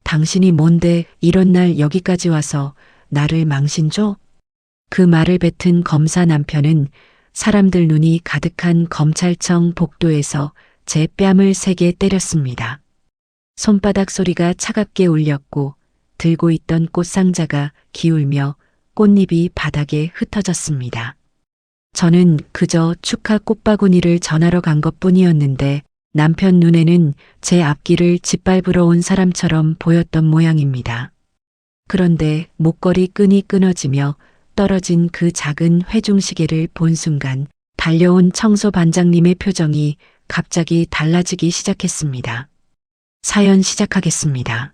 당신이 뭔데 이런 날 여기까지 와서 나를 망신 줘? 그 말을 뱉은 검사 남편은 사람들 눈이 가득한 검찰청 복도에서 제 뺨을 세게 때렸습니다. 손바닥 소리가 차갑게 울렸고 들고 있던 꽃상자가 기울며 꽃잎이 바닥에 흩어졌습니다. 저는 그저 축하 꽃바구니를 전하러 간 것뿐이었는데 남편 눈에는 제 앞길을 짓밟으러 온 사람처럼 보였던 모양입니다. 그런데 목걸이 끈이 끊어지며 떨어진 그 작은 회중시계를 본 순간 달려온 청소 반장님의 표정이 갑자기 달라지기 시작했습니다. 사연 시작하겠습니다.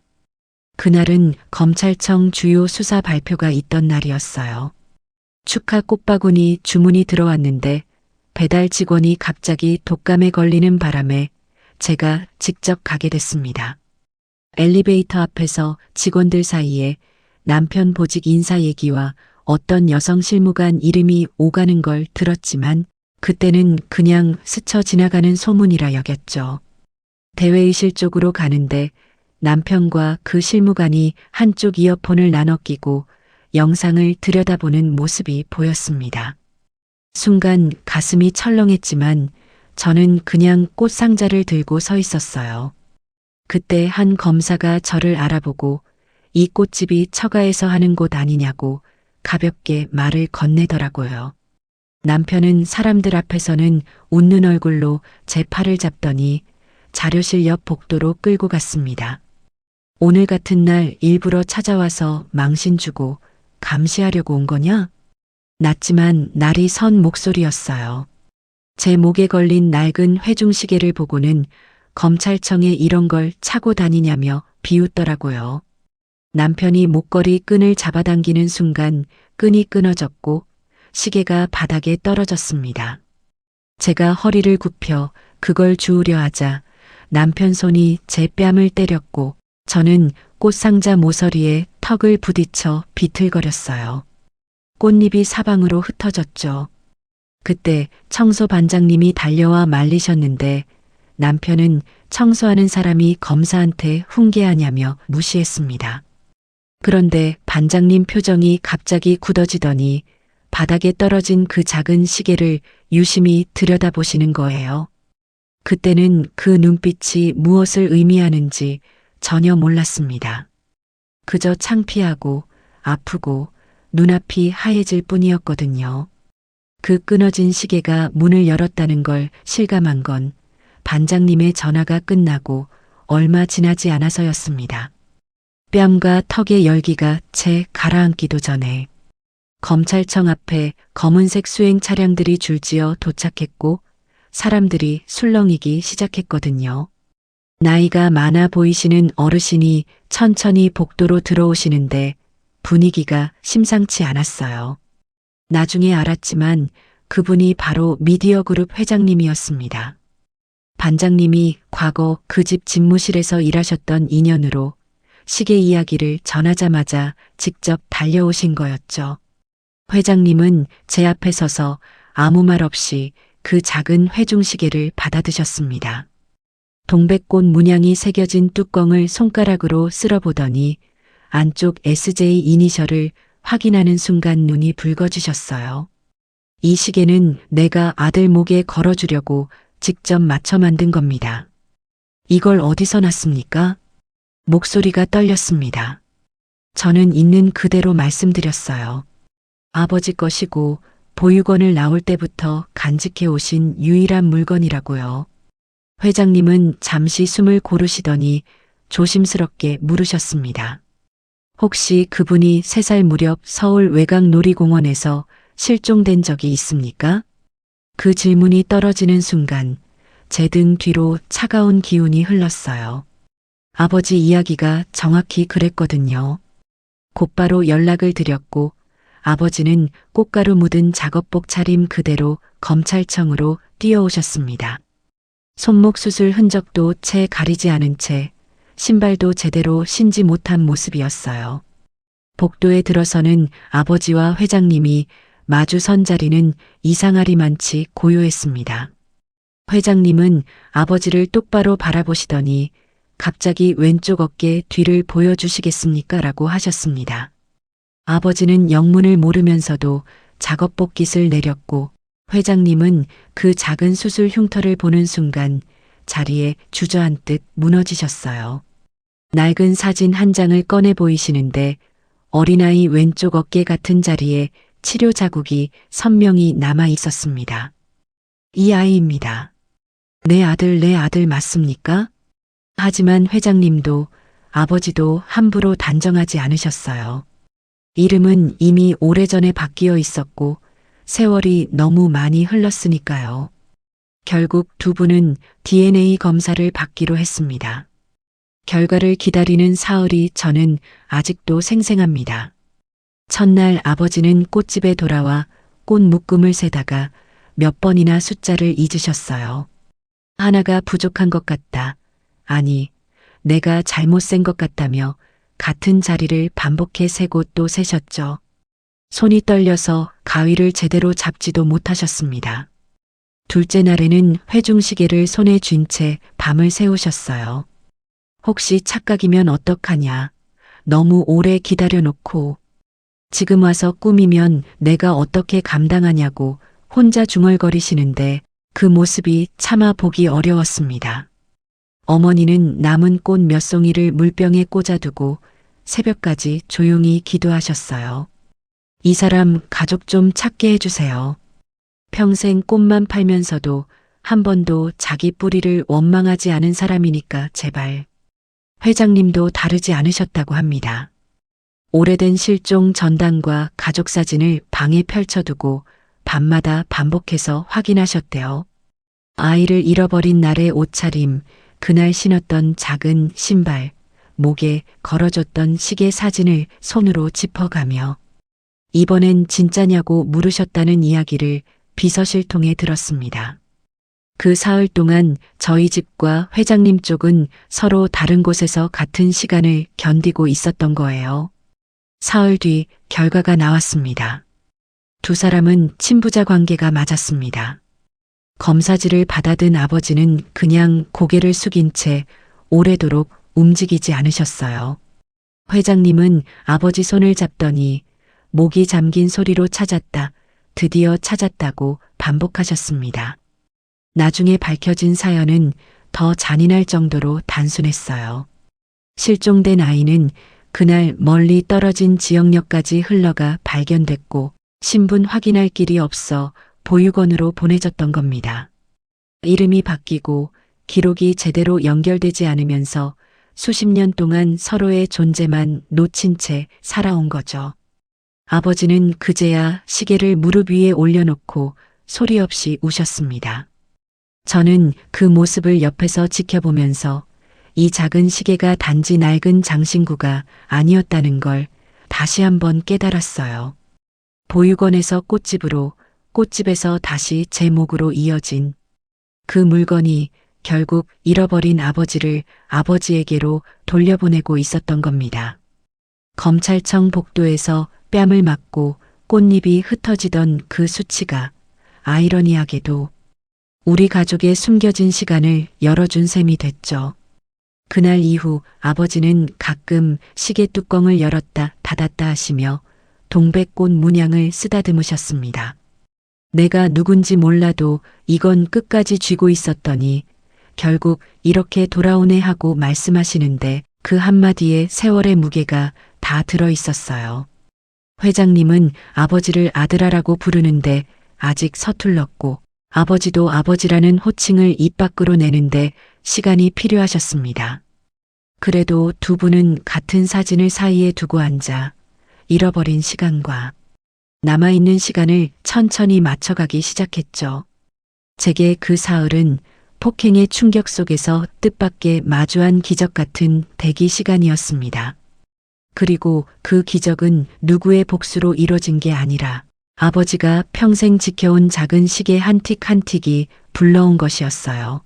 그날은 검찰청 주요 수사 발표가 있던 날이었어요. 축하 꽃바구니 주문이 들어왔는데 배달 직원이 갑자기 독감에 걸리는 바람에 제가 직접 가게 됐습니다. 엘리베이터 앞에서 직원들 사이에 남편 보직 인사 얘기와 어떤 여성 실무관 이름이 오가는 걸 들었지만 그때는 그냥 스쳐 지나가는 소문이라 여겼죠. 대회의실 쪽으로 가는데 남편과 그 실무관이 한쪽 이어폰을 나눠 끼고 영상을 들여다보는 모습이 보였습니다. 순간 가슴이 철렁했지만 저는 그냥 꽃상자를 들고 서 있었어요. 그때 한 검사가 저를 알아보고 이 꽃집이 처가에서 하는 곳 아니냐고 가볍게 말을 건네더라고요. 남편은 사람들 앞에서는 웃는 얼굴로 제 팔을 잡더니 자료실 옆 복도로 끌고 갔습니다. 오늘 같은 날 일부러 찾아와서 망신 주고 감시하려고 온 거냐? 낮지만 날이 선 목소리였어요. 제 목에 걸린 낡은 회중시계를 보고는 검찰청에 이런 걸 차고 다니냐며 비웃더라고요. 남편이 목걸이 끈을 잡아당기는 순간 끈이 끊어졌고 시계가 바닥에 떨어졌습니다. 제가 허리를 굽혀 그걸 주우려 하자 남편 손이 제 뺨을 때렸고 저는 꽃상자 모서리에 턱을 부딪혀 비틀거렸어요. 꽃잎이 사방으로 흩어졌죠. 그때 청소 반장님이 달려와 말리셨는데 남편은 청소하는 사람이 검사한테 훈계하냐며 무시했습니다. 그런데 반장님 표정이 갑자기 굳어지더니 바닥에 떨어진 그 작은 시계를 유심히 들여다보시는 거예요. 그때는 그 눈빛이 무엇을 의미하는지 전혀 몰랐습니다. 그저 창피하고 아프고 눈앞이 하얘질 뿐이었거든요. 그 끊어진 시계가 문을 열었다는 걸 실감한 건 반장님의 전화가 끝나고 얼마 지나지 않아서였습니다. 뺨과 턱의 열기가 채 가라앉기도 전에 검찰청 앞에 검은색 수행 차량들이 줄지어 도착했고 사람들이 술렁이기 시작했거든요. 나이가 많아 보이시는 어르신이 천천히 복도로 들어오시는데 분위기가 심상치 않았어요. 나중에 알았지만 그분이 바로 미디어 그룹 회장님이었습니다. 반장님이 과거 그 집 집무실에서 일하셨던 인연으로 시계 이야기를 전하자마자 직접 달려오신 거였죠. 회장님은 제 앞에 서서 아무 말 없이 그 작은 회중시계를 받아드셨습니다. 동백꽃 문양이 새겨진 뚜껑을 손가락으로 쓸어보더니 안쪽 SJ 이니셜을 확인하는 순간 눈이 붉어지셨어요. 이 시계는 내가 아들 목에 걸어주려고 직접 맞춰 만든 겁니다. 이걸 어디서 났습니까? 목소리가 떨렸습니다. 저는 있는 그대로 말씀드렸어요. 아버지 것이고 보육원을 나올 때부터 간직해 오신 유일한 물건이라고요. 회장님은 잠시 숨을 고르시더니 조심스럽게 물으셨습니다. 혹시 그분이 3살 무렵 서울 외곽 놀이공원에서 실종된 적이 있습니까? 그 질문이 떨어지는 순간 제 등 뒤로 차가운 기운이 흘렀어요. 아버지 이야기가 정확히 그랬거든요. 곧바로 연락을 드렸고 아버지는 꽃가루 묻은 작업복 차림 그대로 검찰청으로 뛰어오셨습니다. 손목 수술 흔적도 채 가리지 않은 채 신발도 제대로 신지 못한 모습이었어요. 복도에 들어서는 아버지와 회장님이 마주 선 자리는 이상하리만치 고요했습니다. 회장님은 아버지를 똑바로 바라보시더니 갑자기 왼쪽 어깨 뒤를 보여주시겠습니까? 라고 하셨습니다. 아버지는 영문을 모르면서도 작업복 깃을 내렸고 회장님은 그 작은 수술 흉터를 보는 순간 자리에 주저앉듯 무너지셨어요. 낡은 사진 한 장을 꺼내 보이시는데 어린아이 왼쪽 어깨 같은 자리에 치료 자국이 선명히 남아 있었습니다. 이 아이입니다. 내 아들 맞습니까? 하지만 회장님도 아버지도 함부로 단정하지 않으셨어요. 이름은 이미 오래전에 바뀌어 있었고 세월이 너무 많이 흘렀으니까요. 결국 두 분은 DNA 검사를 받기로 했습니다. 결과를 기다리는 사흘이 저는 아직도 생생합니다. 첫날 아버지는 꽃집에 돌아와 꽃 묶음을 세다가 몇 번이나 숫자를 잊으셨어요. 하나가 부족한 것 같다. 아니, 내가 잘못 센 것 같다며 같은 자리를 반복해 세고 또 세셨죠. 손이 떨려서 가위를 제대로 잡지도 못하셨습니다. 둘째 날에는 회중시계를 손에 쥔 채 밤을 새우셨어요. 혹시 착각이면 어떡하냐. 너무 오래 기다려놓고 지금 와서 꿈이면 내가 어떻게 감당하냐고 혼자 중얼거리시는데 그 모습이 차마 보기 어려웠습니다. 어머니는 남은 꽃 몇 송이를 물병에 꽂아두고 새벽까지 조용히 기도하셨어요. 이 사람 가족 좀 찾게 해주세요. 평생 꽃만 팔면서도 한 번도 자기 뿌리를 원망하지 않은 사람이니까 제발. 회장님도 다르지 않으셨다고 합니다. 오래된 실종 전단과 가족 사진을 방에 펼쳐두고 밤마다 반복해서 확인하셨대요. 아이를 잃어버린 날의 옷차림, 그날 신었던 작은 신발, 목에 걸어줬던 시계 사진을 손으로 짚어가며 이번엔 진짜냐고 물으셨다는 이야기를 비서실 통해 들었습니다. 그 사흘 동안 저희 집과 회장님 쪽은 서로 다른 곳에서 같은 시간을 견디고 있었던 거예요. 사흘 뒤 결과가 나왔습니다. 두 사람은 친부자 관계가 맞았습니다. 검사지를 받아든 아버지는 그냥 고개를 숙인 채 오래도록 움직이지 않으셨어요. 회장님은 아버지 손을 잡더니 목이 잠긴 소리로 찾았다, 드디어 찾았다고 반복하셨습니다. 나중에 밝혀진 사연은 더 잔인할 정도로 단순했어요. 실종된 아이는 그날 멀리 떨어진 지역역까지 흘러가 발견됐고 신분 확인할 길이 없어 보육원으로 보내졌던 겁니다. 이름이 바뀌고 기록이 제대로 연결되지 않으면서 수십 년 동안 서로의 존재만 놓친 채 살아온 거죠. 아버지는 그제야 시계를 무릎 위에 올려놓고 소리 없이 우셨습니다. 저는 그 모습을 옆에서 지켜보면서 이 작은 시계가 단지 낡은 장신구가 아니었다는 걸 다시 한번 깨달았어요. 보육원에서 꽃집으로, 꽃집에서 다시 제 목으로 이어진 그 물건이 결국 잃어버린 아버지를 아버지에게로 돌려보내고 있었던 겁니다. 검찰청 복도에서 뺨을 맞고 꽃잎이 흩어지던 그 수치가 아이러니하게도 우리 가족의 숨겨진 시간을 열어준 셈이 됐죠. 그날 이후 아버지는 가끔 시계 뚜껑을 열었다 닫았다 하시며 동백꽃 문양을 쓰다듬으셨습니다. 내가 누군지 몰라도 이건 끝까지 쥐고 있었더니 결국 이렇게 돌아오네 하고 말씀하시는데 그 한마디에 세월의 무게가 다 들어 있었어요. 회장님은 아버지를 아들아라고 부르는데 아직 서툴렀고 아버지도 아버지라는 호칭을 입 밖으로 내는데 시간이 필요하셨습니다. 그래도 두 분은 같은 사진을 사이에 두고 앉아 잃어버린 시간과 남아있는 시간을 천천히 맞춰가기 시작했죠. 제게 그 사흘은 폭행의 충격 속에서 뜻밖의 마주한 기적 같은 대기 시간이었습니다. 그리고 그 기적은 누구의 복수로 이뤄진 게 아니라 아버지가 평생 지켜온 작은 시계 한 틱 한 틱이 불러온 것이었어요.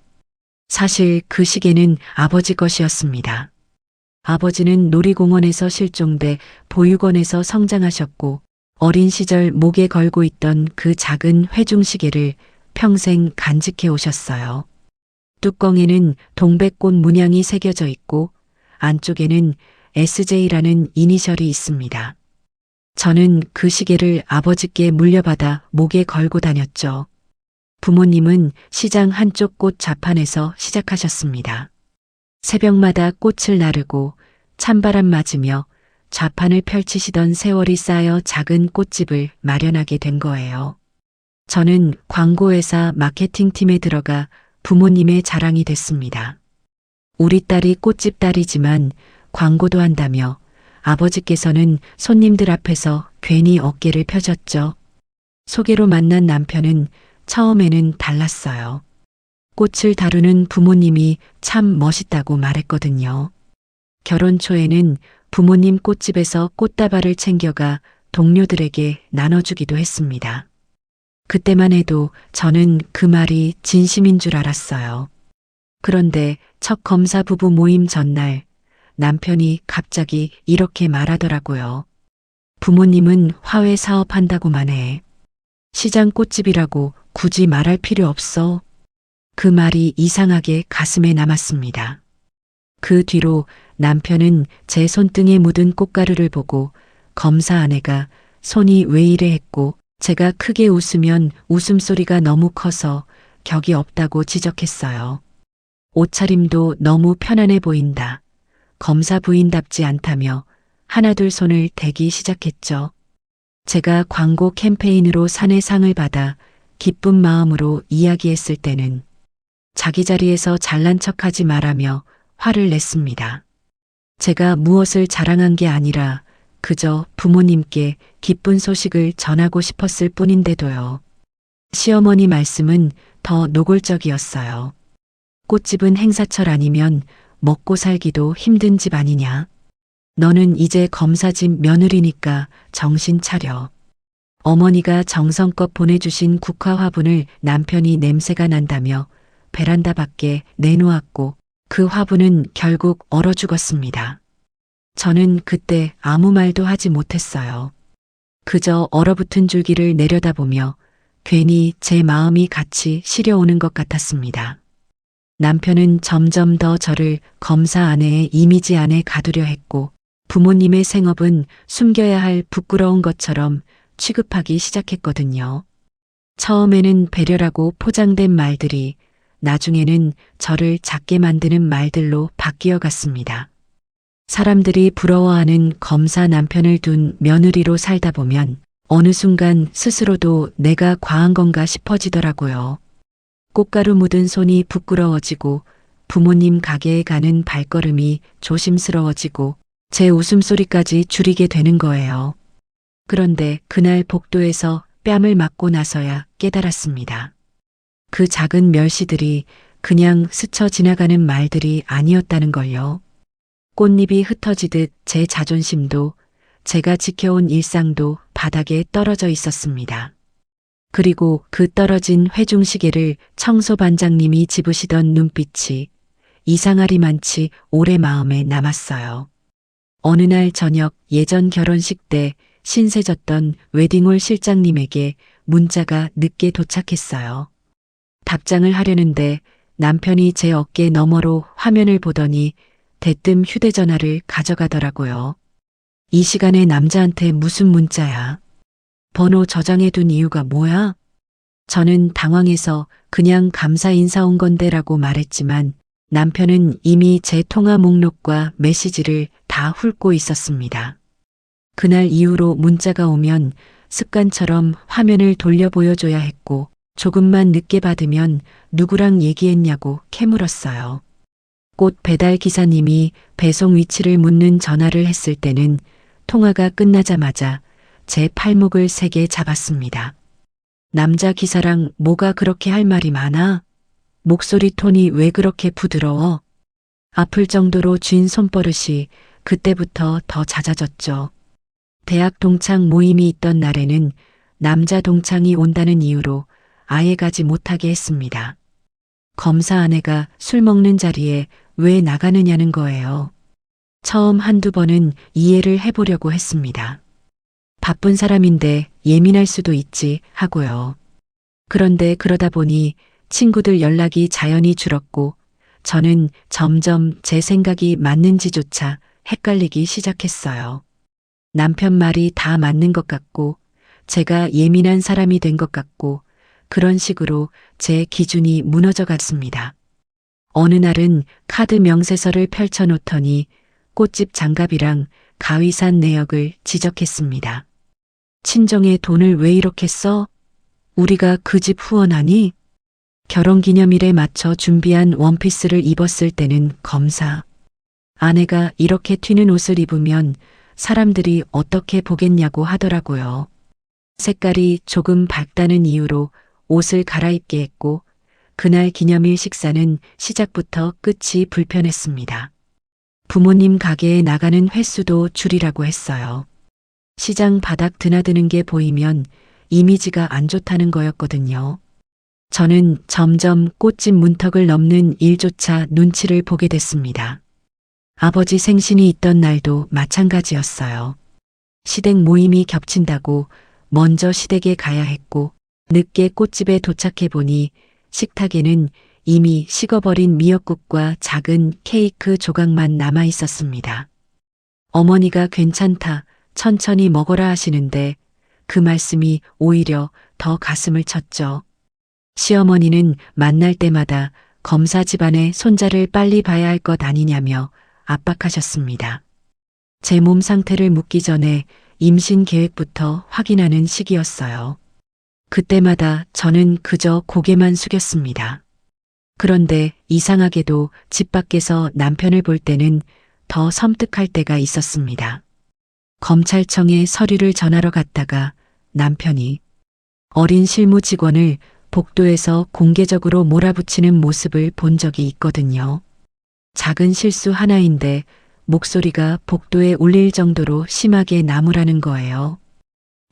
사실 그 시계는 아버지 것이었습니다. 아버지는 놀이공원에서 실종돼 보육원에서 성장하셨고 어린 시절 목에 걸고 있던 그 작은 회중시계를 평생 간직해 오셨어요. 뚜껑에는 동백꽃 문양이 새겨져 있고 안쪽에는 SJ라는 이니셜이 있습니다. 저는 그 시계를 아버지께 물려받아 목에 걸고 다녔죠. 부모님은 시장 한쪽 꽃 좌판에서 시작하셨습니다. 새벽마다 꽃을 나르고 찬바람 맞으며 좌판을 펼치시던 세월이 쌓여 작은 꽃집을 마련하게 된 거예요. 저는 광고회사 마케팅팀에 들어가 부모님의 자랑이 됐습니다. 우리 딸이 꽃집 딸이지만 광고도 한다며 아버지께서는 손님들 앞에서 괜히 어깨를 펴셨죠. 소개로 만난 남편은 처음에는 달랐어요. 꽃을 다루는 부모님이 참 멋있다고 말했거든요. 결혼 초에는 부모님 꽃집에서 꽃다발을 챙겨가 동료들에게 나눠주기도 했습니다. 그때만 해도 저는 그 말이 진심인 줄 알았어요. 그런데 첫 검사 부부 모임 전날 남편이 갑자기 이렇게 말하더라고요. 부모님은 화훼 사업한다고만 해. 시장 꽃집이라고 굳이 말할 필요 없어. 그 말이 이상하게 가슴에 남았습니다. 그 뒤로 남편은 제 손등에 묻은 꽃가루를 보고 검사 아내가 손이 왜 이래 했고 제가 크게 웃으면 웃음소리가 너무 커서 격이 없다고 지적했어요. 옷차림도 너무 편안해 보인다. 검사 부인답지 않다며 하나둘 손을 대기 시작했죠. 제가 광고 캠페인으로 사내 상을 받아 기쁜 마음으로 이야기했을 때는 자기 자리에서 잘난 척하지 말라며 화를 냈습니다. 제가 무엇을 자랑한 게 아니라 그저 부모님께 기쁜 소식을 전하고 싶었을 뿐인데도요. 시어머니 말씀은 더 노골적이었어요. 꽃집은 행사철 아니면 먹고 살기도 힘든 집 아니냐. 너는 이제 검사집 며느리니까 정신 차려. 어머니가 정성껏 보내주신 국화 화분을 남편이 냄새가 난다며 베란다 밖에 내놓았고 그 화분은 결국 얼어 죽었습니다. 저는 그때 아무 말도 하지 못했어요. 그저 얼어붙은 줄기를 내려다보며 괜히 제 마음이 같이 시려오는 것 같았습니다. 남편은 점점 더 저를 검사 아내의 이미지 안에 가두려 했고 부모님의 생업은 숨겨야 할 부끄러운 것처럼 취급하기 시작했거든요. 처음에는 배려라고 포장된 말들이 나중에는 저를 작게 만드는 말들로 바뀌어 갔습니다. 사람들이 부러워하는 검사 남편을 둔 며느리로 살다 보면 어느 순간 스스로도 내가 과한 건가 싶어지더라고요. 꽃가루 묻은 손이 부끄러워지고 부모님 가게에 가는 발걸음이 조심스러워지고 제 웃음소리까지 줄이게 되는 거예요. 그런데 그날 복도에서 뺨을 맞고 나서야 깨달았습니다. 그 작은 멸시들이 그냥 스쳐 지나가는 말들이 아니었다는 걸요. 꽃잎이 흩어지듯 제 자존심도 제가 지켜온 일상도 바닥에 떨어져 있었습니다. 그리고 그 떨어진 회중시계를 청소반장님이 집으시던 눈빛이 이상하리만치 오래 마음에 남았어요. 어느 날 저녁 예전 결혼식 때 신세졌던 웨딩홀 실장님에게 문자가 늦게 도착했어요. 답장을 하려는데 남편이 제 어깨 너머로 화면을 보더니 대뜸 휴대전화를 가져가더라고요. 이 시간에 남자한테 무슨 문자야? 번호 저장해둔 이유가 뭐야? 저는 당황해서 그냥 감사 인사 온 건데라고 말했지만 남편은 이미 제 통화 목록과 메시지를 다 훑고 있었습니다. 그날 이후로 문자가 오면 습관처럼 화면을 돌려 보여줘야 했고 조금만 늦게 받으면 누구랑 얘기했냐고 캐물었어요. 꽃 배달 기사님이 배송 위치를 묻는 전화를 했을 때는 통화가 끝나자마자 제 팔목을 세게 잡았습니다. 남자 기사랑 뭐가 그렇게 할 말이 많아? 목소리 톤이 왜 그렇게 부드러워? 아플 정도로 쥔 손버릇이 그때부터 더 잦아졌죠. 대학 동창 모임이 있던 날에는 남자 동창이 온다는 이유로 아예 가지 못하게 했습니다. 검사 아내가 술 먹는 자리에 왜 나가느냐는 거예요. 처음 한두 번은 이해를 해보려고 했습니다. 바쁜 사람인데 예민할 수도 있지 하고요. 그런데 그러다 보니 친구들 연락이 자연히 줄었고 저는 점점 제 생각이 맞는지조차 헷갈리기 시작했어요. 남편 말이 다 맞는 것 같고 제가 예민한 사람이 된 것 같고 그런 식으로 제 기준이 무너져 갔습니다. 어느 날은 카드 명세서를 펼쳐놓더니 꽃집 장갑이랑 가위산 내역을 지적했습니다. 친정에 돈을 왜 이렇게 써? 우리가 그 집 후원하니? 결혼기념일에 맞춰 준비한 원피스를 입었을 때는 검사. 아내가 이렇게 튀는 옷을 입으면 사람들이 어떻게 보겠냐고 하더라고요. 색깔이 조금 밝다는 이유로 옷을 갈아입게 했고 그날 기념일 식사는 시작부터 끝이 불편했습니다. 부모님 가게에 나가는 횟수도 줄이라고 했어요. 시장 바닥 드나드는 게 보이면 이미지가 안 좋다는 거였거든요. 저는 점점 꽃집 문턱을 넘는 일조차 눈치를 보게 됐습니다. 아버지 생신이 있던 날도 마찬가지였어요. 시댁 모임이 겹친다고 먼저 시댁에 가야 했고 늦게 꽃집에 도착해 보니 식탁에는 이미 식어버린 미역국과 작은 케이크 조각만 남아 있었습니다. 어머니가 괜찮다, 천천히 먹어라 하시는데 그 말씀이 오히려 더 가슴을 쳤죠. 시어머니는 만날 때마다 검사 집안의 손자를 빨리 봐야 할 것 아니냐며 압박하셨습니다. 제 몸 상태를 묻기 전에 임신 계획부터 확인하는 시기였어요. 그때마다 저는 그저 고개만 숙였습니다. 그런데 이상하게도 집 밖에서 남편을 볼 때는 더 섬뜩할 때가 있었습니다. 검찰청에 서류를 전하러 갔다가 남편이 어린 실무 직원을 복도에서 공개적으로 몰아붙이는 모습을 본 적이 있거든요. 작은 실수 하나인데 목소리가 복도에 울릴 정도로 심하게 나무라는 거예요.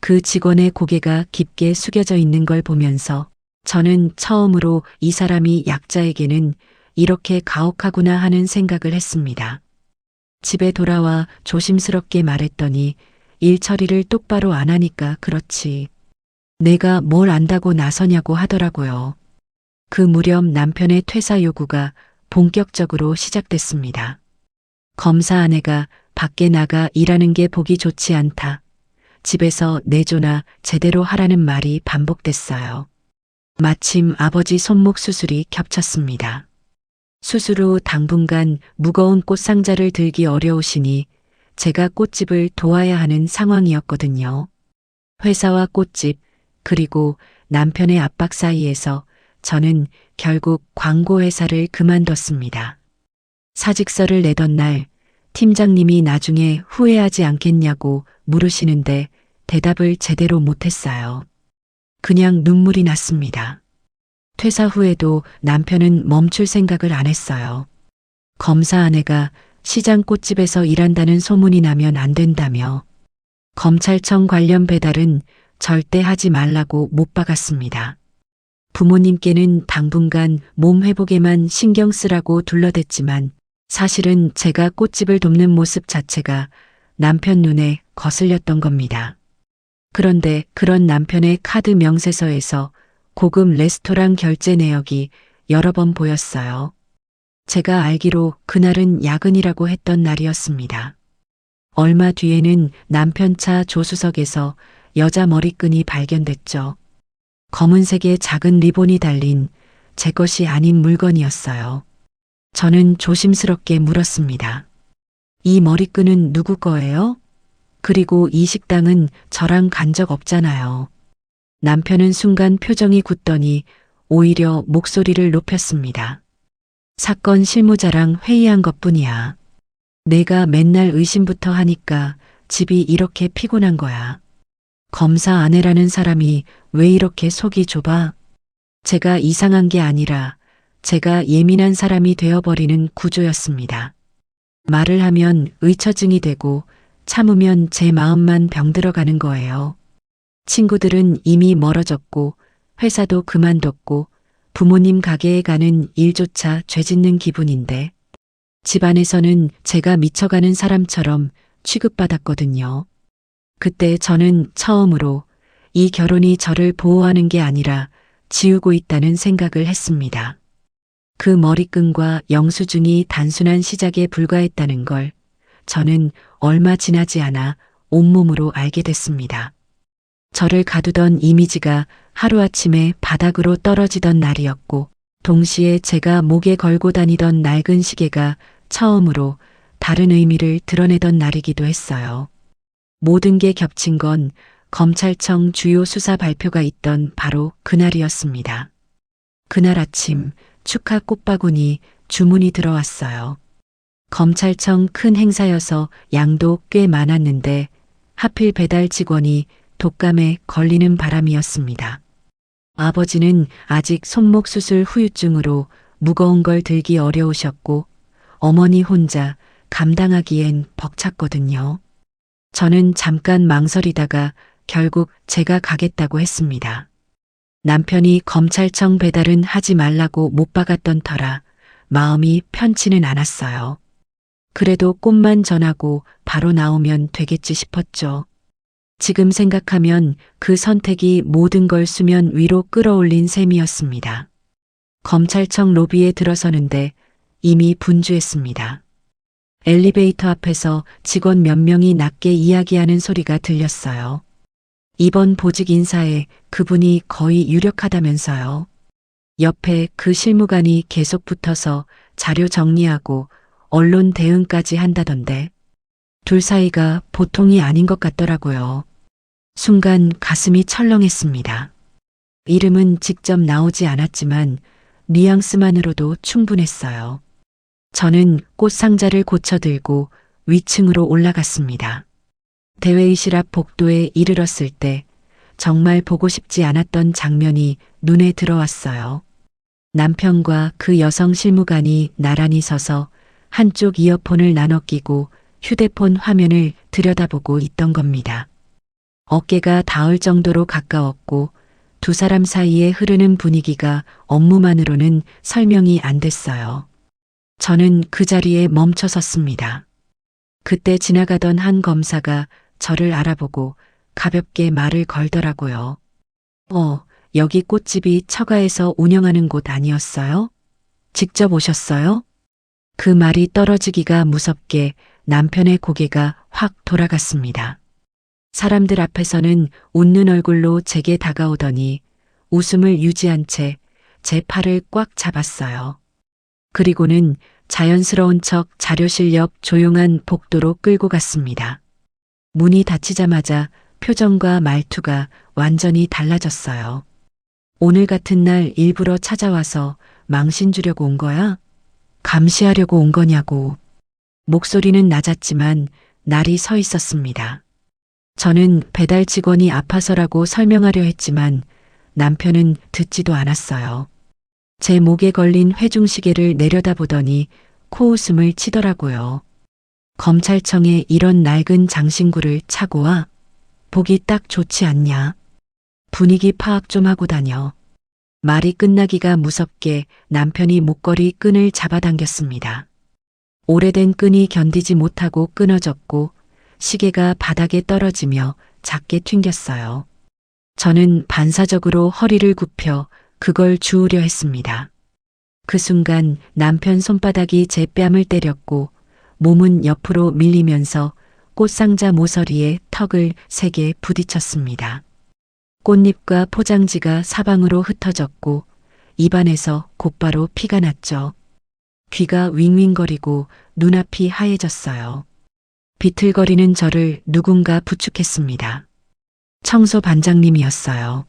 그 직원의 고개가 깊게 숙여져 있는 걸 보면서 저는 처음으로 이 사람이 약자에게는 이렇게 가혹하구나 하는 생각을 했습니다. 집에 돌아와 조심스럽게 말했더니 일 처리를 똑바로 안 하니까 그렇지. 내가 뭘 안다고 나서냐고 하더라고요. 그 무렵 남편의 퇴사 요구가 본격적으로 시작됐습니다. 검사 아내가 밖에 나가 일하는 게 보기 좋지 않다. 집에서 내조나 제대로 하라는 말이 반복됐어요. 마침 아버지 손목 수술이 겹쳤습니다. 수술 후 당분간 무거운 꽃상자를 들기 어려우시니 제가 꽃집을 도와야 하는 상황이었거든요. 회사와 꽃집, 그리고 남편의 압박 사이에서 저는 결국 광고회사를 그만뒀습니다. 사직서를 내던 날 팀장님이 나중에 후회하지 않겠냐고 물으시는데 대답을 제대로 못했어요. 그냥 눈물이 났습니다. 퇴사 후에도 남편은 멈출 생각을 안 했어요. 검사 아내가 시장 꽃집에서 일한다는 소문이 나면 안 된다며 검찰청 관련 배달은 절대 하지 말라고 못 박았습니다. 부모님께는 당분간 몸 회복에만 신경 쓰라고 둘러댔지만 사실은 제가 꽃집을 돕는 모습 자체가 남편 눈에 거슬렸던 겁니다. 그런데 그런 남편의 카드 명세서에서 고급 레스토랑 결제 내역이 여러 번 보였어요. 제가 알기로 그날은 야근이라고 했던 날이었습니다. 얼마 뒤에는 남편 차 조수석에서 여자 머리끈이 발견됐죠. 검은색의 작은 리본이 달린 제 것이 아닌 물건이었어요. 저는 조심스럽게 물었습니다. 이 머리끈은 누구 거예요? 그리고 이 식당은 저랑 간 적 없잖아요. 남편은 순간 표정이 굳더니 오히려 목소리를 높였습니다. 사건 실무자랑 회의한 것뿐이야. 내가 맨날 의심부터 하니까 집이 이렇게 피곤한 거야. 검사 아내라는 사람이 왜 이렇게 속이 좁아? 제가 이상한 게 아니라 제가 예민한 사람이 되어버리는 구조였습니다. 말을 하면 의처증이 되고 참으면 제 마음만 병들어가는 거예요. 친구들은 이미 멀어졌고 회사도 그만뒀고 부모님 가게에 가는 일조차 죄짓는 기분인데 집안에서는 제가 미쳐가는 사람처럼 취급받았거든요. 그때 저는 처음으로 이 결혼이 저를 보호하는 게 아니라 지우고 있다는 생각을 했습니다. 그 머리끈과 영수증이 단순한 시작에 불과했다는 걸 저는 얼마 지나지 않아 온몸으로 알게 됐습니다. 저를 가두던 이미지가 하루아침에 바닥으로 떨어지던 날이었고, 동시에 제가 목에 걸고 다니던 낡은 시계가 처음으로 다른 의미를 드러내던 날이기도 했어요. 모든 게 겹친 건 검찰청 주요 수사 발표가 있던 바로 그날이었습니다. 그날 아침 축하 꽃바구니 주문이 들어왔어요. 검찰청 큰 행사여서 양도 꽤 많았는데 하필 배달 직원이 독감에 걸리는 바람이었습니다. 아버지는 아직 손목 수술 후유증으로 무거운 걸 들기 어려우셨고 어머니 혼자 감당하기엔 벅찼거든요. 저는 잠깐 망설이다가 결국 제가 가겠다고 했습니다. 남편이 검찰청 배달은 하지 말라고 못 박았던 터라 마음이 편치는 않았어요. 그래도 꽃만 전하고 바로 나오면 되겠지 싶었죠. 지금 생각하면 그 선택이 모든 걸 수면 위로 끌어올린 셈이었습니다. 검찰청 로비에 들어서는데 이미 분주했습니다. 엘리베이터 앞에서 직원 몇 명이 낮게 이야기하는 소리가 들렸어요. 이번 보직 인사에 그분이 거의 유력하다면서요. 옆에 그 실무관이 계속 붙어서 자료 정리하고 언론 대응까지 한다던데 둘 사이가 보통이 아닌 것 같더라고요. 순간 가슴이 철렁했습니다. 이름은 직접 나오지 않았지만 뉘앙스만으로도 충분했어요. 저는 꽃상자를 고쳐들고 위층으로 올라갔습니다. 대회의실 앞 복도에 이르렀을 때 정말 보고 싶지 않았던 장면이 눈에 들어왔어요. 남편과 그 여성 실무관이 나란히 서서 한쪽 이어폰을 나눠 끼고 휴대폰 화면을 들여다보고 있던 겁니다. 어깨가 닿을 정도로 가까웠고 두 사람 사이에 흐르는 분위기가 업무만으로는 설명이 안 됐어요. 저는 그 자리에 멈춰 섰습니다. 그때 지나가던 한 검사가 저를 알아보고 가볍게 말을 걸더라고요. 여기 꽃집이 처가에서 운영하는 곳 아니었어요? 직접 오셨어요? 그 말이 떨어지기가 무섭게 남편의 고개가 확 돌아갔습니다. 사람들 앞에서는 웃는 얼굴로 제게 다가오더니 웃음을 유지한 채 제 팔을 꽉 잡았어요. 그리고는 자연스러운 척 자료실 옆 조용한 복도로 끌고 갔습니다. 문이 닫히자마자 표정과 말투가 완전히 달라졌어요. 오늘 같은 날 일부러 찾아와서 망신 주려고 온 거야? 감시하려고 온 거냐고. 목소리는 낮았지만 날이 서 있었습니다. 저는 배달 직원이 아파서라고 설명하려 했지만 남편은 듣지도 않았어요. 제 목에 걸린 회중시계를 내려다보더니 코웃음을 치더라고요. 검찰청에 이런 낡은 장신구를 차고 와? 보기 딱 좋지 않냐? 분위기 파악 좀 하고 다녀. 말이 끝나기가 무섭게 남편이 목걸이 끈을 잡아당겼습니다. 오래된 끈이 견디지 못하고 끊어졌고 시계가 바닥에 떨어지며 작게 튕겼어요. 저는 반사적으로 허리를 굽혀 그걸 주우려 했습니다. 그 순간 남편 손바닥이 제 뺨을 때렸고 몸은 옆으로 밀리면서 꽃상자 모서리에 턱을 세게 부딪혔습니다. 꽃잎과 포장지가 사방으로 흩어졌고 입안에서 곧바로 피가 났죠. 귀가 윙윙거리고 눈앞이 하얘졌어요. 비틀거리는 저를 누군가 부축했습니다. 청소 반장님이었어요.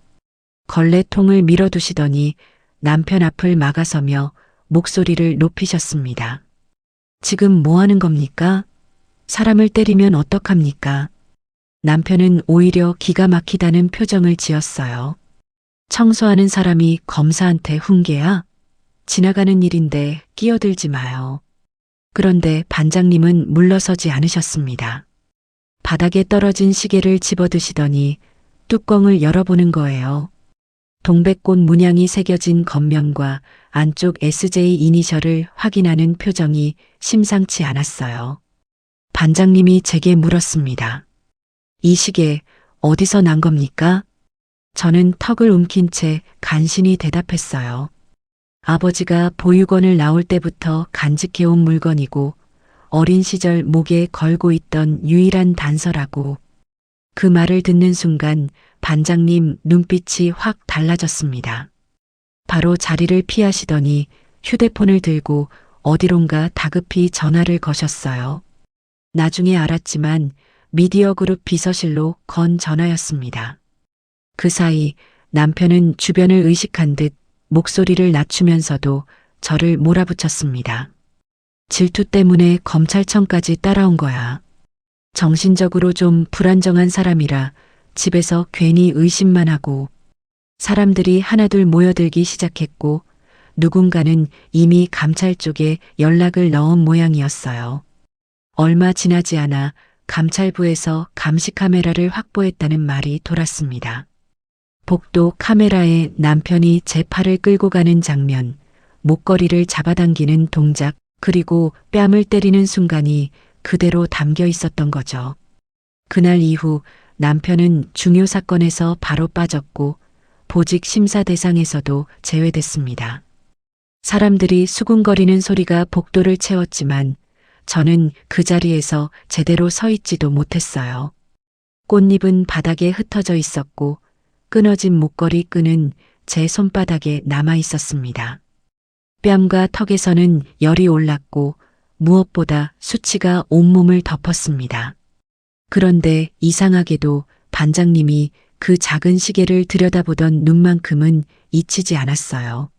걸레통을 밀어두시더니 남편 앞을 막아서며 목소리를 높이셨습니다. 지금 뭐 하는 겁니까? 사람을 때리면 어떡합니까? 남편은 오히려 기가 막히다는 표정을 지었어요. 청소하는 사람이 검사한테 훈계야? 지나가는 일인데 끼어들지 마요. 그런데 반장님은 물러서지 않으셨습니다. 바닥에 떨어진 시계를 집어드시더니 뚜껑을 열어보는 거예요. 동백꽃 문양이 새겨진 겉면과 안쪽 SJ 이니셜을 확인하는 표정이 심상치 않았어요. 반장님이 제게 물었습니다. 이 시계 어디서 난 겁니까? 저는 턱을 움킨 채 간신히 대답했어요. 아버지가 보육원을 나올 때부터 간직해온 물건이고 어린 시절 목에 걸고 있던 유일한 단서라고. 그 말을 듣는 순간 반장님 눈빛이 확 달라졌습니다. 바로 자리를 피하시더니 휴대폰을 들고 어디론가 다급히 전화를 거셨어요. 나중에 알았지만 미디어 그룹 비서실로 건 전화였습니다. 그 사이 남편은 주변을 의식한 듯 목소리를 낮추면서도 저를 몰아붙였습니다. 질투 때문에 검찰청까지 따라온 거야. 정신적으로 좀 불안정한 사람이라 집에서 괜히 의심만 하고. 사람들이 하나둘 모여들기 시작했고 누군가는 이미 감찰 쪽에 연락을 넣은 모양이었어요. 얼마 지나지 않아 감찰부에서 감시 카메라를 확보했다는 말이 돌았습니다. 복도 카메라에 남편이 제 팔을 끌고 가는 장면, 목걸이를 잡아당기는 동작, 그리고 뺨을 때리는 순간이 그대로 담겨 있었던 거죠. 그날 이후 남편은 중요 사건에서 바로 빠졌고 보직 심사 대상에서도 제외됐습니다. 사람들이 수군거리는 소리가 복도를 채웠지만 저는 그 자리에서 제대로 서 있지도 못했어요. 꽃잎은 바닥에 흩어져 있었고 끊어진 목걸이 끈은 제 손바닥에 남아 있었습니다. 뺨과 턱에서는 열이 올랐고 무엇보다 수치가 온몸을 덮었습니다. 그런데 이상하게도 반장님이 그 작은 시계를 들여다보던 눈만큼은 잊히지 않았어요.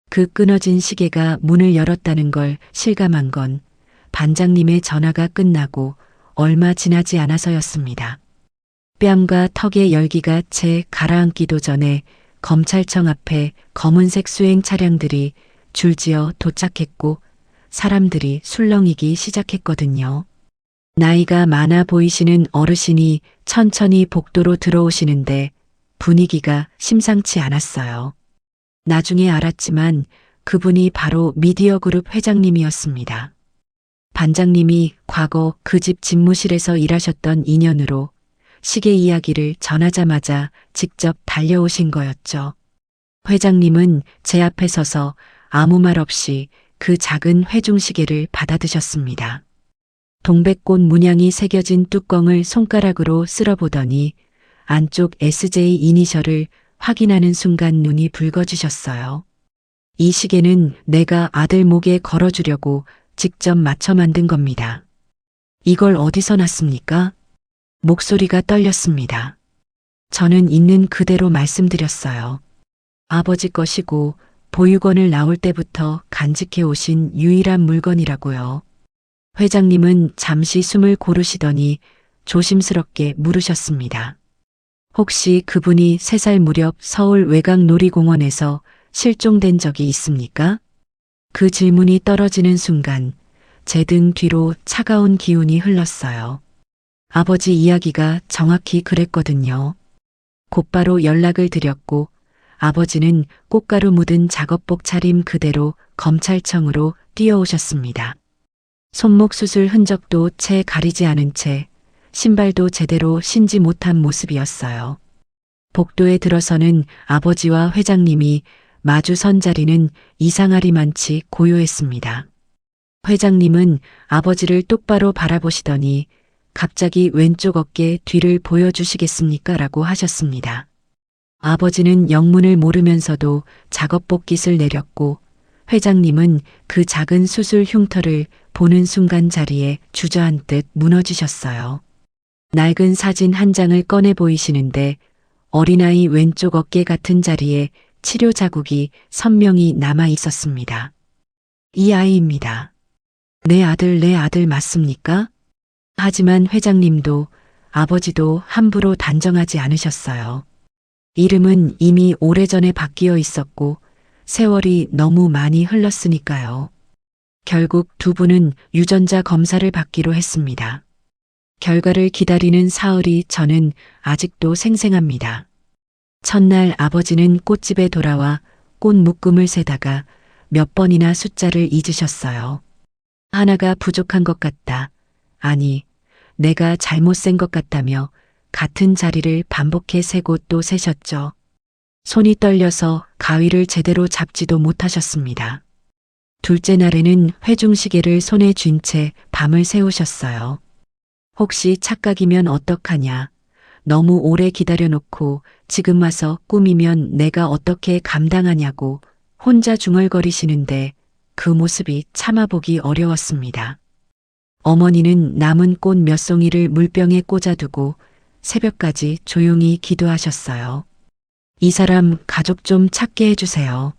그 끊어진 시계가 문을 열었다는 걸 실감한 건 반장님의 전화가 끝나고 얼마 지나지 않아서였습니다. 뺨과 턱의 열기가 채 가라앉기도 전에 검찰청 앞에 검은색 수행 차량들이 줄지어 도착했고 사람들이 술렁이기 시작했거든요. 나이가 많아 보이시는 어르신이 천천히 복도로 들어오시는데 분위기가 심상치 않았어요. 나중에 알았지만 그분이 바로 미디어 그룹 회장님이었습니다. 반장님이 과거 그 집 집무실에서 일하셨던 인연으로 시계 이야기를 전하자마자 직접 달려오신 거였죠. 회장님은 제 앞에 서서 아무 말 없이 그 작은 회중시계를 받아드셨습니다. 동백꽃 문양이 새겨진 뚜껑을 손가락으로 쓸어보더니 안쪽 SJ 이니셜을 확인하는 순간 눈이 붉어지셨어요. 이 시계는 내가 아들 목에 걸어주려고 직접 맞춰 만든 겁니다. 이걸 어디서 났습니까? 목소리가 떨렸습니다. 저는 있는 그대로 말씀드렸어요. 아버지 것이고 보육원을 나올 때부터 간직해 오신 유일한 물건이라고요. 회장님은 잠시 숨을 고르시더니 조심스럽게 물으셨습니다. 혹시 그분이 3살 무렵 서울 외곽 놀이공원에서 실종된 적이 있습니까? 그 질문이 떨어지는 순간 제 등 뒤로 차가운 기운이 흘렀어요. 아버지 이야기가 정확히 그랬거든요. 곧바로 연락을 드렸고 아버지는 꽃가루 묻은 작업복 차림 그대로 검찰청으로 뛰어오셨습니다. 손목 수술 흔적도 채 가리지 않은 채 신발도 제대로 신지 못한 모습이었어요. 복도에 들어서는 아버지와 회장님이 마주 선 자리는 이상하리만치 고요했습니다. 회장님은 아버지를 똑바로 바라보시더니 갑자기 왼쪽 어깨 뒤를 보여주시겠습니까? 라고 하셨습니다. 아버지는 영문을 모르면서도 작업복 깃을 내렸고 회장님은 그 작은 수술 흉터를 보는 순간 자리에 주저앉듯 무너지셨어요. 낡은 사진 한 장을 꺼내 보이시는데 어린아이 왼쪽 어깨 같은 자리에 치료 자국이 선명히 남아 있었습니다. 이 아이입니다. 내 아들 맞습니까? 하지만 회장님도 아버지도 함부로 단정하지 않으셨어요. 이름은 이미 오래전에 바뀌어 있었고 세월이 너무 많이 흘렀으니까요. 결국 두 분은 유전자 검사를 받기로 했습니다. 결과를 기다리는 사흘이 저는 아직도 생생합니다. 첫날 아버지는 꽃집에 돌아와 꽃 묶음을 세다가 몇 번이나 숫자를 잊으셨어요. 하나가 부족한 것 같다. 아니, 내가 잘못 센 것 같다며 같은 자리를 반복해 세고 또 세셨죠. 손이 떨려서 가위를 제대로 잡지도 못하셨습니다. 둘째 날에는 회중시계를 손에 쥔 채 밤을 새우셨어요. 혹시 착각이면 어떡하냐. 너무 오래 기다려놓고 지금 와서 꿈이면 내가 어떻게 감당하냐고 혼자 중얼거리시는데 그 모습이 참아보기 어려웠습니다. 어머니는 남은 꽃 몇 송이를 물병에 꽂아두고 새벽까지 조용히 기도하셨어요. 이 사람 가족 좀 찾게 해주세요.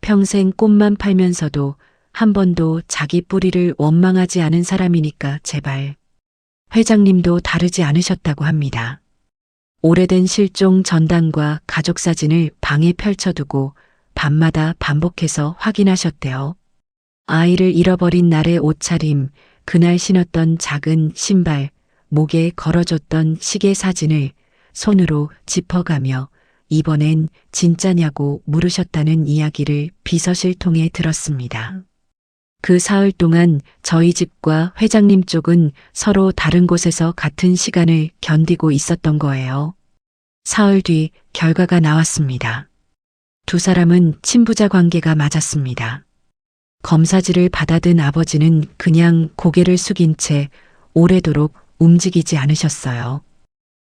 평생 꽃만 팔면서도 한 번도 자기 뿌리를 원망하지 않은 사람이니까 제발. 회장님도 다르지 않으셨다고 합니다. 오래된 실종 전단과 가족 사진을 방에 펼쳐두고 밤마다 반복해서 확인하셨대요. 아이를 잃어버린 날의 옷차림, 그날 신었던 작은 신발, 목에 걸어줬던 시계 사진을 손으로 짚어가며 이번엔 진짜냐고 물으셨다는 이야기를 비서실 통해 들었습니다. 그 사흘 동안 저희 집과 회장님 쪽은 서로 다른 곳에서 같은 시간을 견디고 있었던 거예요. 사흘 뒤 결과가 나왔습니다. 두 사람은 친부자 관계가 맞았습니다. 검사지를 받아든 아버지는 그냥 고개를 숙인 채 오래도록 움직이지 않으셨어요.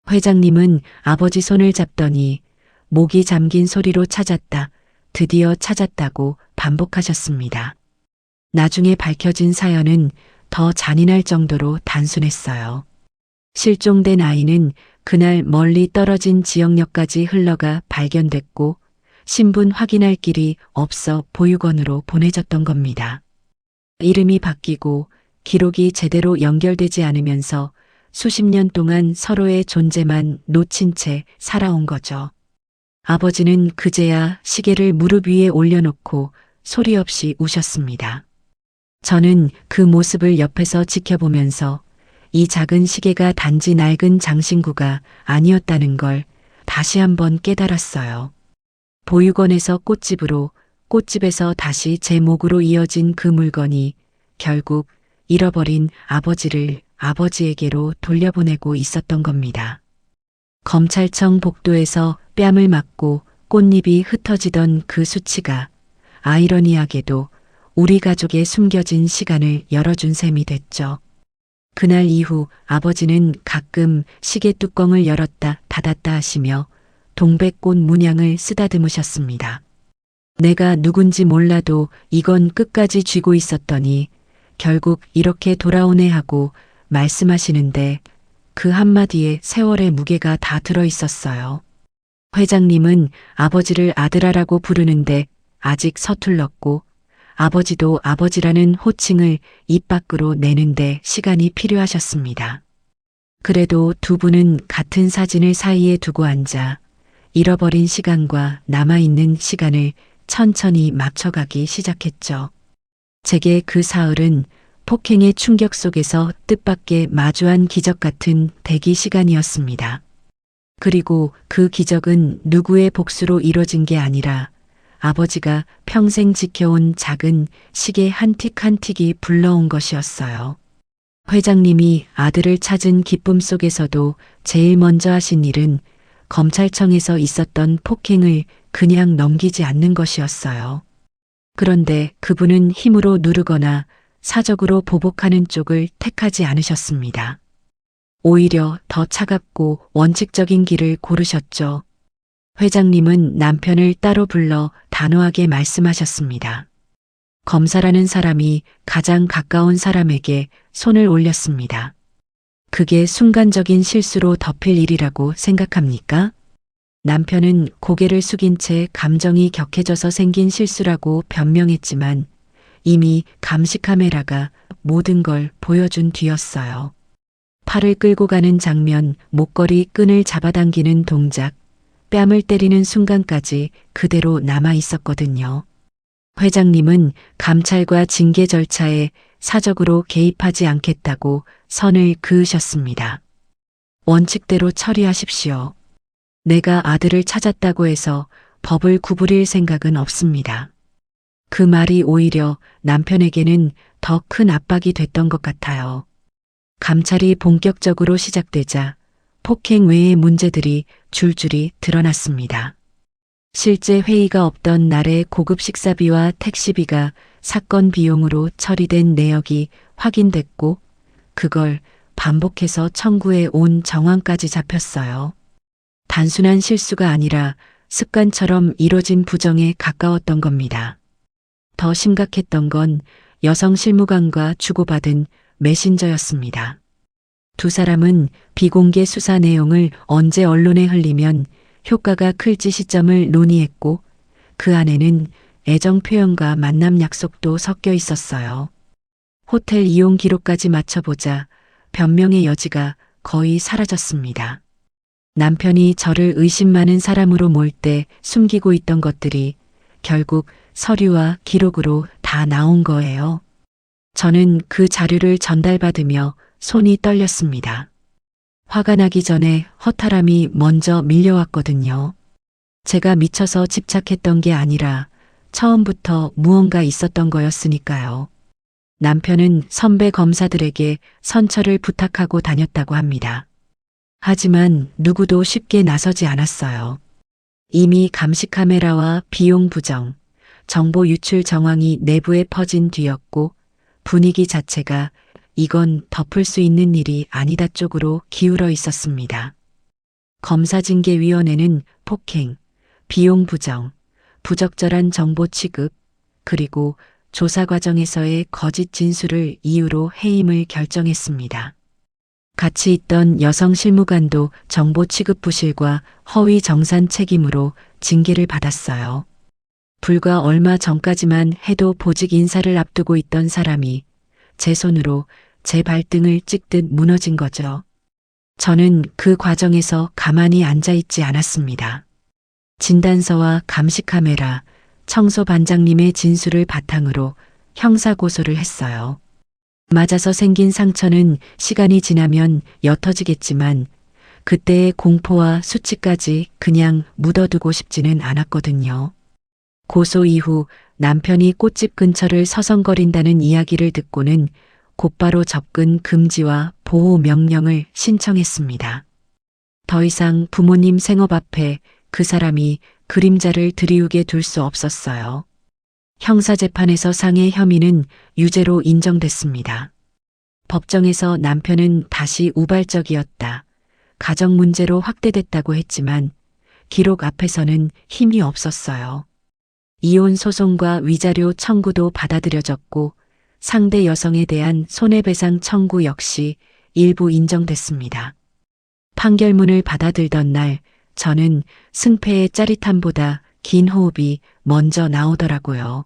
회장님은 아버지 손을 잡더니 목이 잠긴 소리로 찾았다, 드디어 찾았다고 반복하셨습니다. 나중에 밝혀진 사연은 더 잔인할 정도로 단순했어요. 실종된 아이는 그날 멀리 떨어진 지역역까지 흘러가 발견됐고 신분 확인할 길이 없어 보육원으로 보내졌던 겁니다. 이름이 바뀌고 기록이 제대로 연결되지 않으면서 수십 년 동안 서로의 존재만 놓친 채 살아온 거죠. 아버지는 그제야 시계를 무릎 위에 올려놓고 소리 없이 우셨습니다. 저는 그 모습을 옆에서 지켜보면서 이 작은 시계가 단지 낡은 장신구가 아니었다는 걸 다시 한번 깨달았어요. 보육원에서 꽃집으로, 꽃집에서 다시 제 목으로 이어진 그 물건이 결국 잃어버린 아버지를 아버지에게로 돌려보내고 있었던 겁니다. 검찰청 복도에서 뺨을 맞고 꽃잎이 흩어지던 그 수치가 아이러니하게도 우리 가족의 숨겨진 시간을 열어준 셈이 됐죠. 그날 이후 아버지는 가끔 시계 뚜껑을 열었다 닫았다 하시며 동백꽃 문양을 쓰다듬으셨습니다. 내가 누군지 몰라도 이건 끝까지 쥐고 있었더니 결국 이렇게 돌아오네 하고 말씀하시는데 그 한마디에 세월의 무게가 다 들어 있었어요. 회장님은 아버지를 아들아라고 부르는데 아직 서툴렀고 아버지도 아버지라는 호칭을 입 밖으로 내는데 시간이 필요하셨습니다. 그래도 두 분은 같은 사진을 사이에 두고 앉아 잃어버린 시간과 남아있는 시간을 천천히 맞춰가기 시작했죠. 제게 그 사흘은 폭행의 충격 속에서 뜻밖의 마주한 기적 같은 대기 시간이었습니다. 그리고 그 기적은 누구의 복수로 이뤄진 게 아니라 아버지가 평생 지켜온 작은 시계 한 틱 한 틱이 불러온 것이었어요. 회장님이 아들을 찾은 기쁨 속에서도 제일 먼저 하신 일은 검찰청에서 있었던 폭행을 그냥 넘기지 않는 것이었어요. 그런데 그분은 힘으로 누르거나 사적으로 보복하는 쪽을 택하지 않으셨습니다. 오히려 더 차갑고 원칙적인 길을 고르셨죠. 회장님은 남편을 따로 불러 단호하게 말씀하셨습니다. 검사라는 사람이 가장 가까운 사람에게 손을 올렸습니다. 그게 순간적인 실수로 덮일 일이라고 생각합니까? 남편은 고개를 숙인 채 감정이 격해져서 생긴 실수라고 변명했지만 이미 감시 카메라가 모든 걸 보여준 뒤였어요. 팔을 끌고 가는 장면, 목걸이 끈을 잡아당기는 동작, 뺨을 때리는 순간까지 그대로 남아 있었거든요. 회장님은 감찰과 징계 절차에 사적으로 개입하지 않겠다고 선을 그으셨습니다. 원칙대로 처리하십시오. 내가 아들을 찾았다고 해서 법을 구부릴 생각은 없습니다. 그 말이 오히려 남편에게는 더 큰 압박이 됐던 것 같아요. 감찰이 본격적으로 시작되자 폭행 외의 문제들이 줄줄이 드러났습니다. 실제 회의가 없던 날의 고급 식사비와 택시비가 사건 비용으로 처리된 내역이 확인됐고 그걸 반복해서 청구해 온 정황까지 잡혔어요. 단순한 실수가 아니라 습관처럼 이뤄진 부정에 가까웠던 겁니다. 더 심각했던 건 여성 실무관과 주고받은 메신저였습니다. 두 사람은 비공개 수사 내용을 언제 언론에 흘리면 효과가 클지 시점을 논의했고 그 안에는 애정 표현과 만남 약속도 섞여 있었어요. 호텔 이용 기록까지 맞춰보자 변명의 여지가 거의 사라졌습니다. 남편이 저를 의심 많은 사람으로 몰 때 숨기고 있던 것들이 결국 서류와 기록으로 다 나온 거예요. 저는 그 자료를 전달받으며 손이 떨렸습니다. 화가 나기 전에 허탈함이 먼저 밀려왔거든요. 제가 미쳐서 집착했던 게 아니라 처음부터 무언가 있었던 거였으니까요. 남편은 선배 검사들에게 선처를 부탁하고 다녔다고 합니다. 하지만 누구도 쉽게 나서지 않았어요. 이미 감시 카메라와 비용 부정, 정보 유출 정황이 내부에 퍼진 뒤였고 분위기 자체가 이건 덮을 수 있는 일이 아니다 쪽으로 기울어 있었습니다. 검사징계위원회는 폭행, 비용 부정, 부적절한 정보 취급, 그리고 조사 과정에서의 거짓 진술을 이유로 해임을 결정했습니다. 같이 있던 여성 실무관도 정보 취급 부실과 허위 정산 책임으로 징계를 받았어요. 불과 얼마 전까지만 해도 보직 인사를 앞두고 있던 사람이 제 손으로 제 발등을 찍듯 무너진 거죠. 저는 그 과정에서 가만히 앉아 있지 않았습니다. 진단서와 감시카메라, 청소반장님의 진술을 바탕으로 형사고소를 했어요. 맞아서 생긴 상처는 시간이 지나면 옅어지겠지만 그때의 공포와 수치까지 그냥 묻어두고 싶지는 않았거든요. 고소 이후 남편이 꽃집 근처를 서성거린다는 이야기를 듣고는 곧바로 접근 금지와 보호 명령을 신청했습니다. 더 이상 부모님 생업 앞에 그 사람이 그림자를 들이우게 둘 수 없었어요. 형사재판에서 상해 혐의는 유죄로 인정됐습니다. 법정에서 남편은 다시 우발적이었다. 가정 문제로 확대됐다고 했지만 기록 앞에서는 힘이 없었어요. 이혼 소송과 위자료 청구도 받아들여졌고 상대 여성에 대한 손해배상 청구 역시 일부 인정됐습니다. 판결문을 받아들던 날 저는 승패의 짜릿함보다 긴 호흡이 먼저 나오더라고요.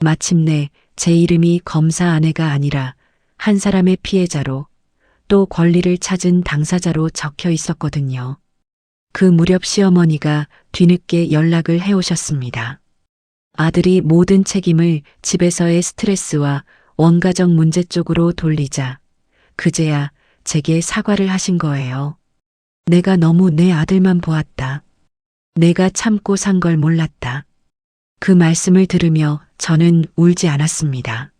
마침내 제 이름이 검사 아내가 아니라 한 사람의 피해자로 또 권리를 찾은 당사자로 적혀 있었거든요. 그 무렵 시어머니가 뒤늦게 연락을 해오셨습니다. 아들이 모든 책임을 집에서의 스트레스와 원가정 문제 쪽으로 돌리자 그제야 제게 사과를 하신 거예요. 내가 너무 내 아들만 보았다. 내가 참고 산 걸 몰랐다. 그 말씀을 들으며 저는 울지 않았습니다.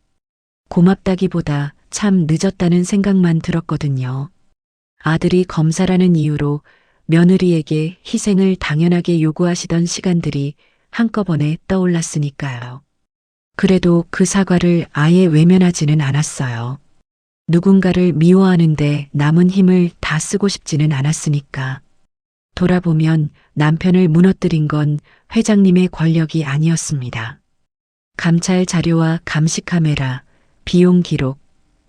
고맙다기보다 참 늦었다는 생각만 들었거든요. 아들이 검사라는 이유로 며느리에게 희생을 당연하게 요구하시던 시간들이 한꺼번에 떠올랐으니까요. 그래도 그 사과를 아예 외면하지는 않았어요. 누군가를 미워하는데 남은 힘을 다 쓰고 싶지는 않았으니까. 돌아보면 남편을 무너뜨린 건 회장님의 권력이 아니었습니다. 감찰 자료와 감시 카메라, 비용 기록,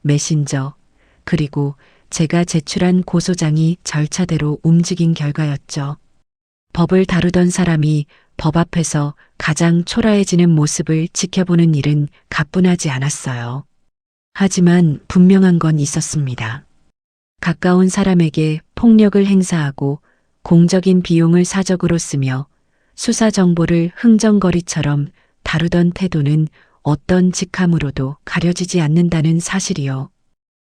메신저, 그리고 제가 제출한 고소장이 절차대로 움직인 결과였죠. 법을 다루던 사람이 법 앞에서 가장 초라해지는 모습을 지켜보는 일은 가뿐하지 않았어요. 하지만 분명한 건 있었습니다. 가까운 사람에게 폭력을 행사하고 공적인 비용을 사적으로 쓰며 수사 정보를 흥정거리처럼 다루던 태도는 어떤 직함으로도 가려지지 않는다는 사실이요.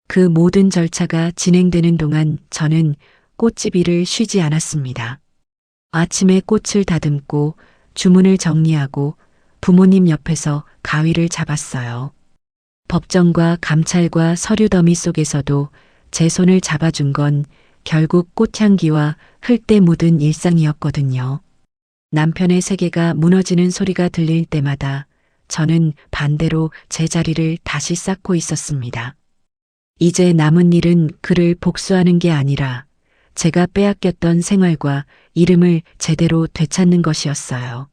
그 모든 절차가 진행되는 동안 저는 꽃집 일을 쉬지 않았습니다. 아침에 꽃을 다듬고 주문을 정리하고 부모님 옆에서 가위를 잡았어요. 법정과 감찰과 서류 더미 속에서도 제 손을 잡아준 건 결국 꽃향기와 흙때 묻은 일상이었거든요. 남편의 세계가 무너지는 소리가 들릴 때마다 저는 반대로 제 자리를 다시 쌓고 있었습니다. 이제 남은 일은 그를 복수하는 게 아니라 제가 빼앗겼던 생활과 이름을 제대로 되찾는 것이었어요.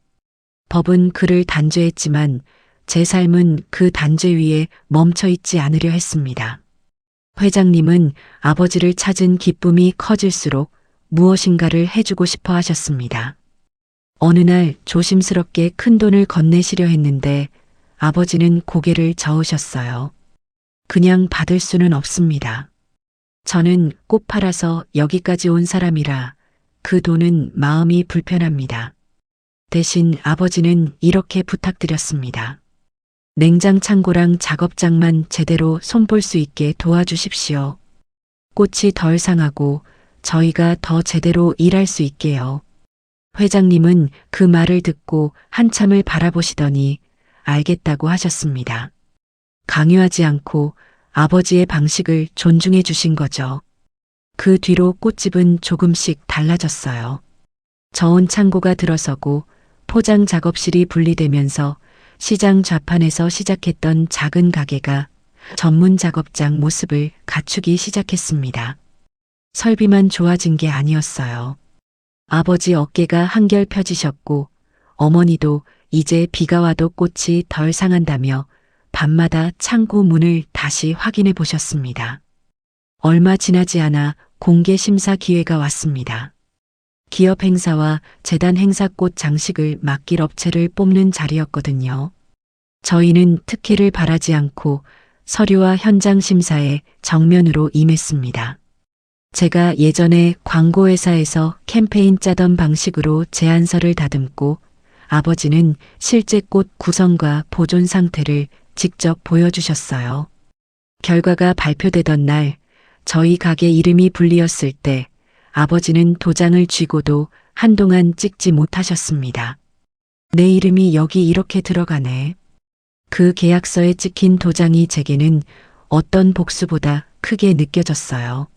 법은 그를 단죄했지만 제 삶은 그 단죄 위에 멈춰 있지 않으려 했습니다. 회장님은 아버지를 찾은 기쁨이 커질수록 무엇인가를 해주고 싶어 하셨습니다. 어느 날 조심스럽게 큰 돈을 건네시려 했는데 아버지는 고개를 저으셨어요. 그냥 받을 수는 없습니다. 저는 꽃 팔아서 여기까지 온 사람이라 그 돈은 마음이 불편합니다. 대신 아버지는 이렇게 부탁드렸습니다. 냉장 창고랑 작업장만 제대로 손볼 수 있게 도와주십시오. 꽃이 덜 상하고 저희가 더 제대로 일할 수 있게요. 회장님은 그 말을 듣고 한참을 바라보시더니 알겠다고 하셨습니다. 강요하지 않고 아버지의 방식을 존중해 주신 거죠. 그 뒤로 꽃집은 조금씩 달라졌어요. 저온 창고가 들어서고 포장 작업실이 분리되면서 시장 좌판에서 시작했던 작은 가게가 전문 작업장 모습을 갖추기 시작했습니다. 설비만 좋아진 게 아니었어요. 아버지 어깨가 한결 펴지셨고 어머니도 이제 비가 와도 꽃이 덜 상한다며 밤마다 창고 문을 다시 확인해 보셨습니다. 얼마 지나지 않아 공개 심사 기회가 왔습니다. 기업 행사와 재단 행사 꽃 장식을 맡길 업체를 뽑는 자리였거든요. 저희는 특혜를 바라지 않고 서류와 현장 심사에 정면으로 임했습니다. 제가 예전에 광고회사에서 캠페인 짜던 방식으로 제안서를 다듬고 아버지는 실제 꽃 구성과 보존 상태를 직접 보여주셨어요. 결과가 발표되던 날 저희 가게 이름이 불리었을 때 아버지는 도장을 쥐고도 한동안 찍지 못하셨습니다. 내 이름이 여기 이렇게 들어가네. 그 계약서에 찍힌 도장이 제게는 어떤 복수보다 크게 느껴졌어요.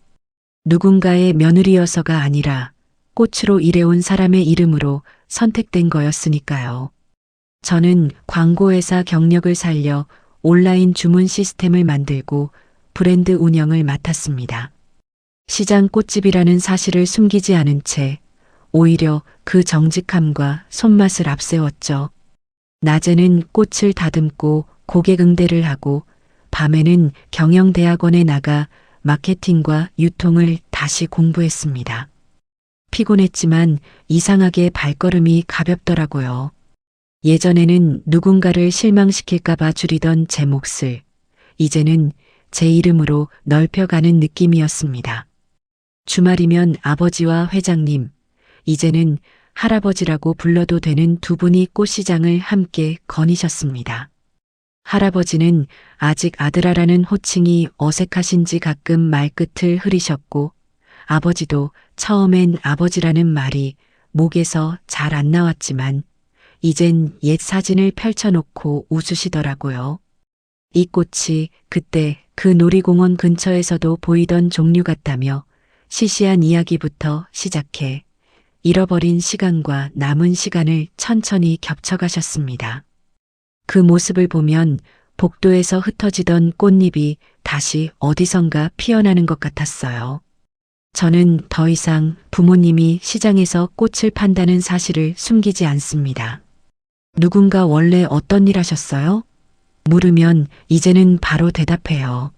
누군가의 며느리여서가 아니라 꽃으로 일해온 사람의 이름으로 선택된 거였으니까요. 저는 광고회사 경력을 살려 온라인 주문 시스템을 만들고 브랜드 운영을 맡았습니다. 시장 꽃집이라는 사실을 숨기지 않은 채 오히려 그 정직함과 손맛을 앞세웠죠. 낮에는 꽃을 다듬고 고객 응대를 하고 밤에는 경영대학원에 나가 마케팅과 유통을 다시 공부했습니다. 피곤했지만 이상하게 발걸음이 가볍더라고요. 예전에는 누군가를 실망시킬까봐 줄이던 제 몫을 이제는 제 이름으로 넓혀가는 느낌이었습니다. 주말이면 아버지와 회장님, 이제는 할아버지라고 불러도 되는 두 분이 꽃시장을 함께 거니셨습니다. 할아버지는 아직 아들아라는 호칭이 어색하신지 가끔 말끝을 흐리셨고 아버지도 처음엔 아버지라는 말이 목에서 잘 안 나왔지만 이젠 옛 사진을 펼쳐놓고 웃으시더라고요. 이 꽃이 그때 그 놀이공원 근처에서도 보이던 종류 같다며 시시한 이야기부터 시작해 잃어버린 시간과 남은 시간을 천천히 겹쳐가셨습니다. 그 모습을 보면 복도에서 흩어지던 꽃잎이 다시 어디선가 피어나는 것 같았어요. 저는 더 이상 부모님이 시장에서 꽃을 판다는 사실을 숨기지 않습니다. 누군가 원래 어떤 일 하셨어요? 물으면 이제는 바로 대답해요.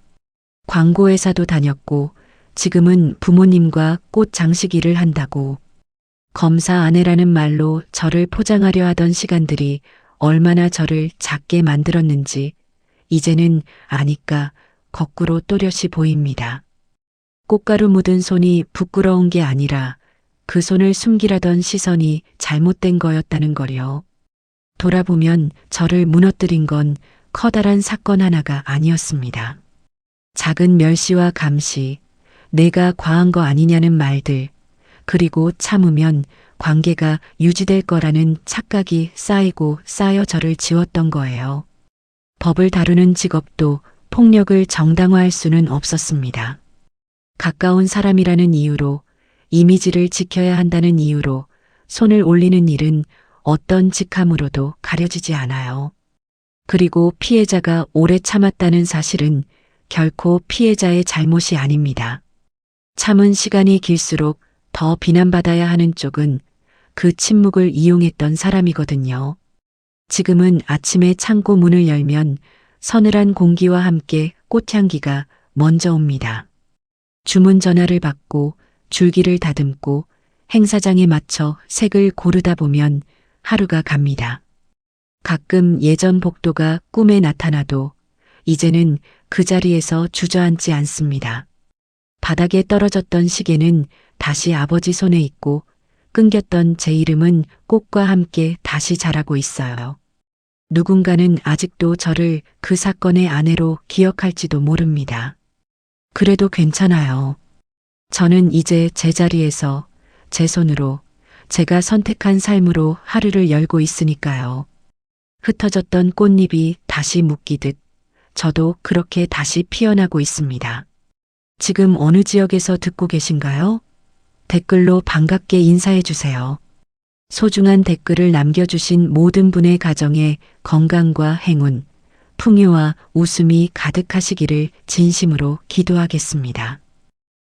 광고회사도 다녔고 지금은 부모님과 꽃 장식 일을 한다고. 검사 아내라는 말로 저를 포장하려 하던 시간들이 얼마나 저를 작게 만들었는지 이제는 아니까 거꾸로 또렷이 보입니다. 꽃가루 묻은 손이 부끄러운 게 아니라 그 손을 숨기려던 시선이 잘못된 거였다는 거요. 돌아보면 저를 무너뜨린 건 커다란 사건 하나가 아니었습니다. 작은 멸시와 감시, 내가 과한 거 아니냐는 말들, 그리고 참으면 관계가 유지될 거라는 착각이 쌓이고 쌓여 저를 지웠던 거예요. 법을 다루는 직업도 폭력을 정당화할 수는 없었습니다. 가까운 사람이라는 이유로, 이미지를 지켜야 한다는 이유로 손을 올리는 일은 어떤 직함으로도 가려지지 않아요. 그리고 피해자가 오래 참았다는 사실은 결코 피해자의 잘못이 아닙니다. 참은 시간이 길수록 더 비난받아야 하는 쪽은 그 침묵을 이용했던 사람이거든요. 지금은 아침에 창고 문을 열면 서늘한 공기와 함께 꽃향기가 먼저 옵니다. 주문 전화를 받고 줄기를 다듬고 행사장에 맞춰 색을 고르다 보면 하루가 갑니다. 가끔 예전 복도가 꿈에 나타나도 이제는 그 자리에서 주저앉지 않습니다. 바닥에 떨어졌던 시계는 다시 아버지 손에 있고 끊겼던 제 이름은 꽃과 함께 다시 자라고 있어요. 누군가는 아직도 저를 그 사건의 아내로 기억할지도 모릅니다. 그래도 괜찮아요. 저는 이제 제 자리에서 제 손으로 제가 선택한 삶으로 하루를 열고 있으니까요. 흩어졌던 꽃잎이 다시 묶이듯 저도 그렇게 다시 피어나고 있습니다. 지금 어느 지역에서 듣고 계신가요? 댓글로 반갑게 인사해 주세요. 소중한 댓글을 남겨주신 모든 분의 가정에 건강과 행운, 풍요와 웃음이 가득하시기를 진심으로 기도하겠습니다.